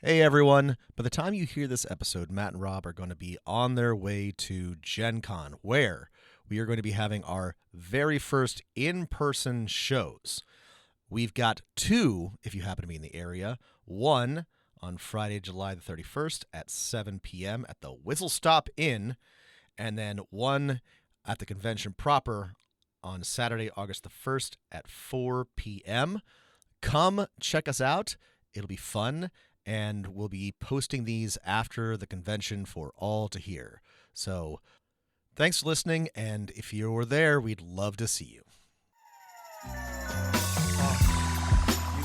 Hey everyone, by the time you hear this episode, Matt and Rob are going to be on their way to Gen Con, where we are going to be having our very first in-person shows. We've got two, if you happen to be in the area. One on Friday, July the 31st at 7 p.m. at the Whistle Stop Inn, and then one at the convention proper on Saturday, August the 1st at 4 p.m. Come check us out. It'll be fun, and we'll be posting these after the convention for all to hear. So thanks for listening, and if you're there, we'd love to see you. You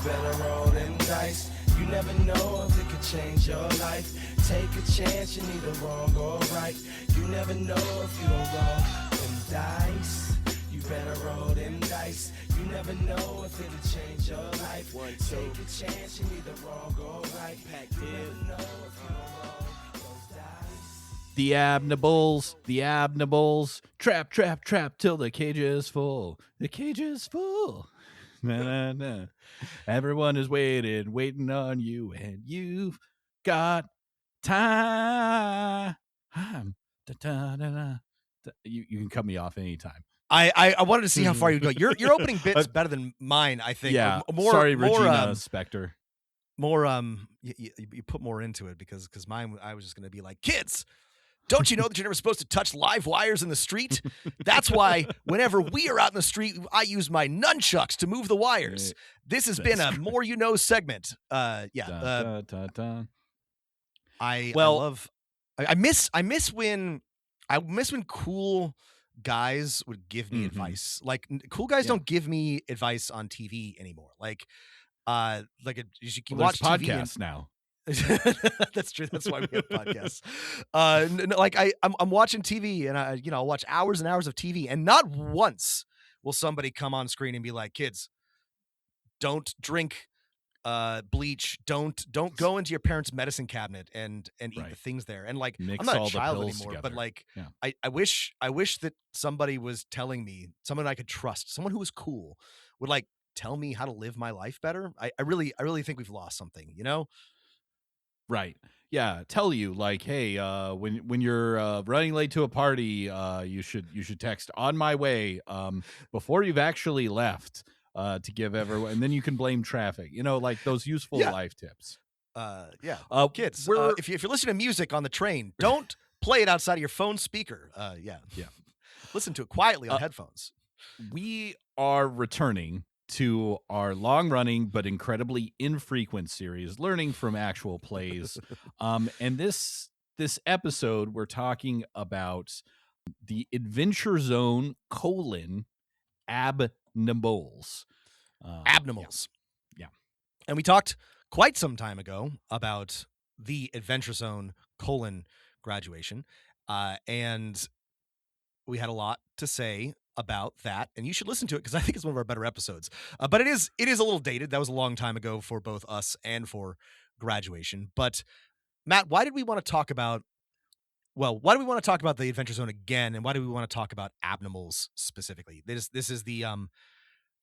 better roll them dice. You never know if it could change your life. Take a chance, you need a wrong or right. You never know if you don't roll them dice. You better roll them dice. You never know if it'll change your life. Take a chance, you need a wrong or right. Pac Div. You never know if you don't roll those dice. The Abnimals, trap, trap, trap till the cage is full. The cage is full. Na, na, na. Everyone is waiting on you, and you've got time. Da, da, da, da. You can cut me off anytime. I wanted to see how far you go. Your opening bit's better than mine, I think. Yeah, More, sorry, more, Regina Spector. More, you put more into it because mine, I was just going to be like, kids, don't you know that you're never supposed to touch live wires in the street? That's why whenever we are out in the street, I use my nunchucks to move the wires. This has been a More You Know segment. I miss when cool guys would give me advice. Like cool guys don't give me advice on TV anymore. You can watch podcasts now. That's true. That's why we have podcasts. I'm watching TV and I'll watch hours and hours of TV, and not once will somebody come on screen and be like, "Kids, don't drink bleach. Don't go into your parents' medicine cabinet and eat the things there." And mix I'm not a child anymore, together. But I wish that somebody was telling me, someone I could trust, someone who was cool, would tell me how to live my life better. I really think we've lost something, Right. Yeah. Tell you hey, when you're running late to a party, you should text "on my way" before you've actually left, to give everyone, and then you can blame traffic. Those useful life tips. Kids, if you're listening to music on the train, don't play it outside of your phone speaker. Listen to it quietly on headphones. We are returning to our long-running but incredibly infrequent series, learning from actual plays. And this episode, we're talking about the Adventure Zone : Abnimals. Abnimals. Yeah. And we talked quite some time ago about the Adventure Zone : graduation. And we had a lot to say about that, and you should listen to it because I think it's one of our better episodes. But it is a little dated. That was a long time ago for both us and for graduation. But Matt, why do we want to talk about the Adventure Zone again, and why do we want to talk about Abnimals specifically? This is the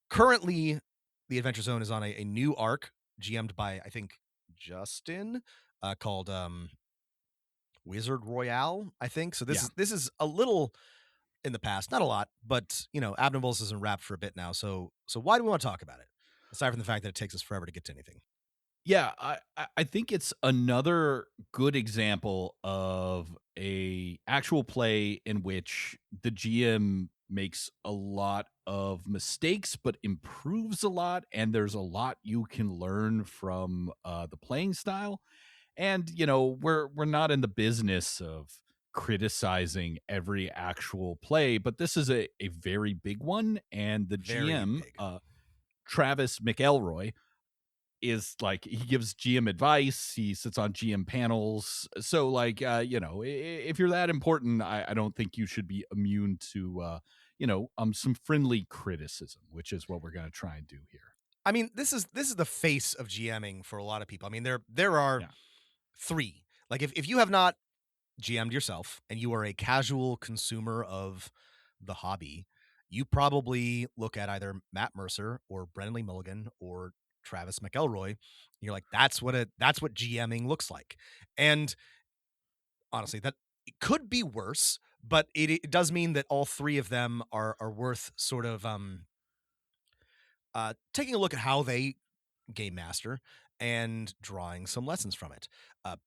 currently the Adventure Zone is on a new arc GM'd by, I think, Justin, called Wizard Royale, I think. So this is a little in the past, not a lot, but Abnimals isn't wrapped for a bit now. So why do we want to talk about it? Aside from the fact that it takes us forever to get to anything. Yeah, I think it's another good example of a actual play in which the GM makes a lot of mistakes but improves a lot, and there's a lot you can learn from the playing style. And we're not in the business of criticizing every actual play, but this is a very big one, and the GM, Travis McElroy, is he gives GM advice. He sits on GM panels. So if you're that important, I don't think you should be immune to some friendly criticism, which is what we're going to try and do here. I mean, this is the face of GMing for a lot of people. I mean, there are three. If you have not GM'd yourself and you are a casual consumer of the hobby, you probably look at either Matt Mercer or Brennan Lee Mulligan or Travis McElroy. You're like, that's what GMing looks like. And honestly, that it could be worse, but it does mean that all three of them are worth sort of taking a look at how they game master and drawing some lessons from it.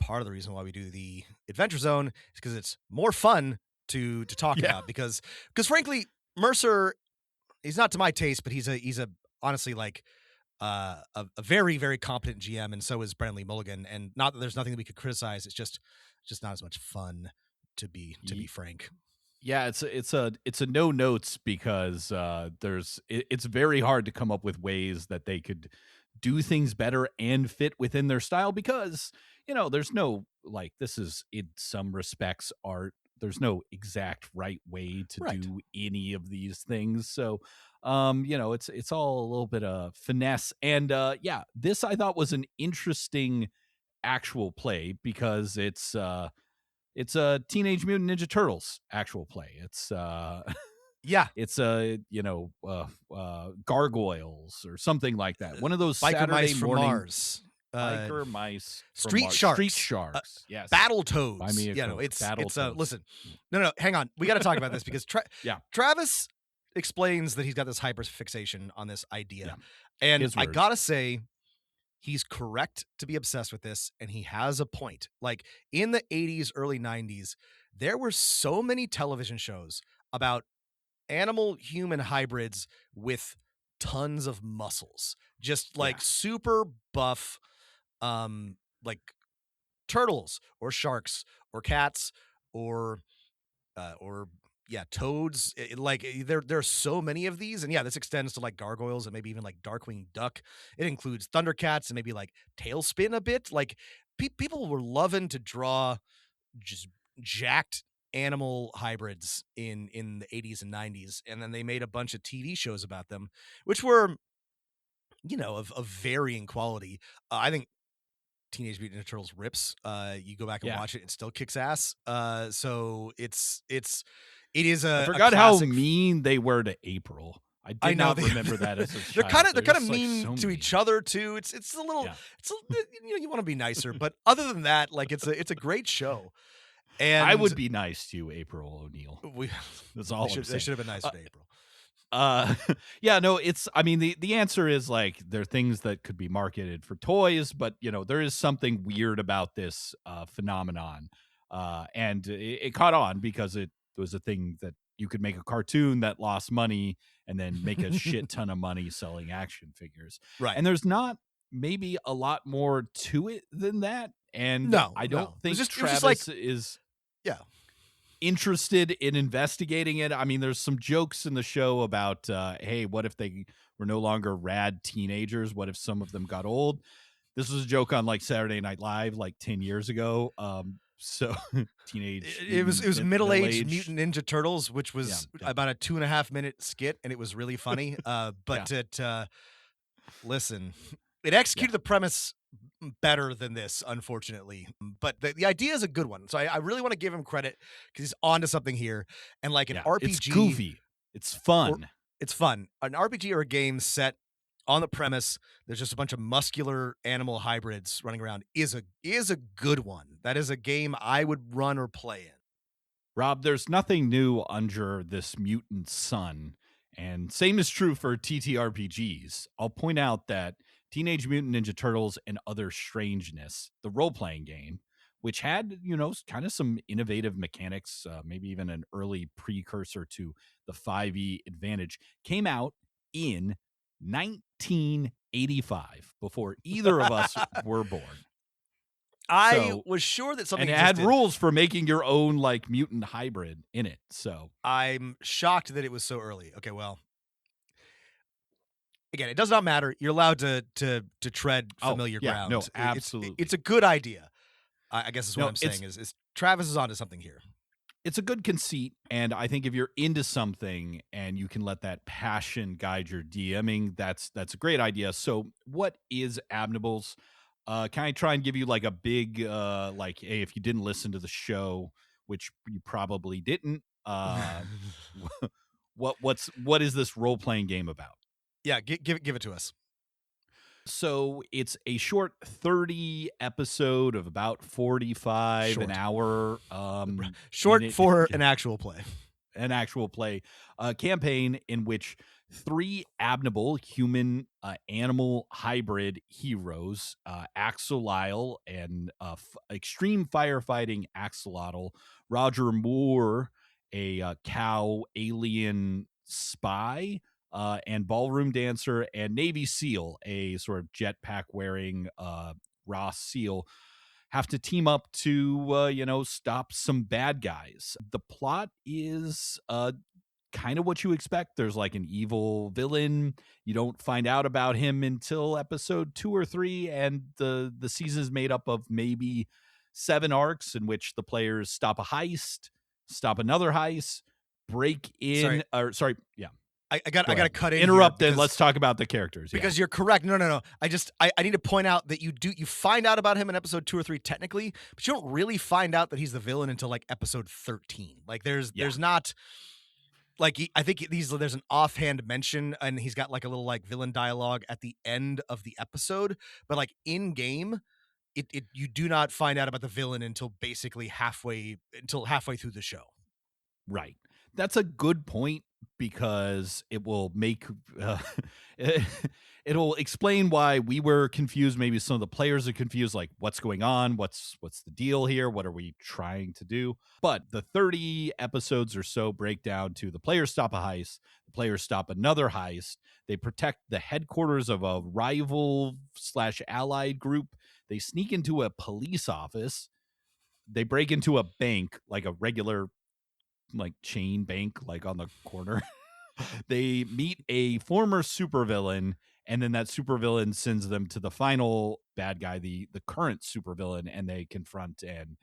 Part of the reason why we do the Adventure Zone is because it's more fun to talk about, because frankly, Mercer, he's not to my taste, but he's a honestly like a very, very competent GM, and so is Brennan Lee Mulligan. And not that there's nothing that we could criticize, it's just not as much fun, to be frank. Yeah, it's a no notes, because it's very hard to come up with ways that they could do things better and fit within their style, because there's no, like, this is in some respects art. There's no exact right way to do any of these things. So it's all a little bit of finesse. And this I thought was an interesting actual play, because it's a Teenage Mutant Ninja Turtles actual play. It's it's gargoyles or something like that. One of those Biker Saturday mice from morning Mars. Biker mice from Street Mars. Sharks. Street Sharks. Yes. Battle Toads. Buy me a Coke. It's Battletoads. listen. No, hang on. We got to talk about this, because Travis explains that he's got this hyper fixation on this idea. And I got to say, he's correct to be obsessed with this, and he has a point. Like, in the 80s, early 90s, there were so many television shows about animal-human hybrids with tons of muscles. Just like super buff, like turtles or sharks or cats or toads. There are so many of these, and this extends to like gargoyles and maybe even like Darkwing Duck. It includes Thundercats and maybe like Tailspin a bit. Like people were loving to draw just jacked animal hybrids in the 80s and 90s, and then they made a bunch of TV shows about them, which were of varying quality. I think Teenage Mutant Ninja Turtles rips. You go back and watch it, it still kicks ass. So it is a. I forgot how mean they were to April. I not remember that as a child. They're kind of mean to each other too. It's a little. You want to be nicer, but other than that, like it's a great show. And I would be nice to April O'Neil. That's all. They should have been nice to April. It's, I mean, the answer is like, there are things that could be marketed for toys, but there is something weird about this phenomenon, and it caught on because it was a thing that you could make a cartoon that lost money and then make a shit ton of money selling action figures, right? And there's not maybe a lot more to it than that, and I don't think Travis is interested in investigating it. I mean, there's some jokes in the show about, hey, what if they were no longer rad teenagers? What if some of them got old? This was a joke on like Saturday Night Live like 10 years ago. So teenage. It was middle-aged Mutant Ninja Turtles, which was about a 2.5 minute skit, and it was really funny. Listen, it executed the premise better than this, unfortunately, but the idea is a good one, so I really want to give him credit, because he's onto something here. And like an RPG, it's goofy, it's fun, an RPG or a game set on the premise there's just a bunch of muscular animal hybrids running around is a good one. That is a game I would run or play in. Rob, there's nothing new under this mutant sun, and same is true for TTRPGs. I'll point out that Teenage Mutant Ninja Turtles and Other Strangeness, the role-playing game, which had, kind of some innovative mechanics, maybe even an early precursor to the 5e Advantage, came out in 1985, before either of us were born. I was sure that something existed. And it had rules for making your own, like, mutant hybrid in it, so. I'm shocked that it was so early. Okay, well. Again, it does not matter. You're allowed to tread familiar ground. No, absolutely. It's a good idea. I guess is what I'm saying is Travis is onto something here. It's a good conceit, and I think if you're into something and you can let that passion guide your DMing, that's a great idea. So what is Abnimals? Can I try and give you like a big like, hey, if you didn't listen to the show, which you probably didn't, what is this role-playing game about? Yeah, give it to us. So it's a short 30 episode of about 45 Short. an hour. Short for an actual play. An actual play campaign in which 3 Abnable human animal hybrid heroes, Axolile and extreme firefighting axolotl, Roger Moore, a cow alien spy, and ballroom dancer, and Navy SEAL, a sort of jetpack wearing Ross SEAL, have to team up to stop some bad guys. The plot is kind of what you expect. There's like an evil villain. You don't find out about him until episode 2 or 3, and the season is made up of maybe 7 arcs in which the players stop a heist, stop another heist, break in. Yeah. I got to cut in. Interrupt, and let's talk about the characters. Because you're correct. No. I need to point out that you find out about him in episode 2 or 3 technically, but you don't really find out that he's the villain until like episode 13. Like there's not like I think there's an offhand mention, and he's got like a little like villain dialogue at the end of the episode, but like in game, you do not find out about the villain until basically halfway through the show. Right. That's a good point, because it will make it'll explain why we were confused. Maybe some of the players are confused, like what's going on, what's the deal here, what are we trying to do. But the 30 episodes or so break down to the players stop a heist, the players stop another heist, they protect the headquarters of a rival / allied group, they sneak into a police office, they break into a bank, like a regular like chain bank, like on the corner. They meet a former supervillain, and then that supervillain sends them to the final bad guy, the current supervillain, and they confront and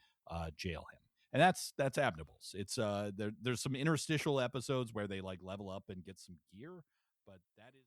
jail him. And that's Abnimals. It's there's some interstitial episodes where they like level up and get some gear, but that is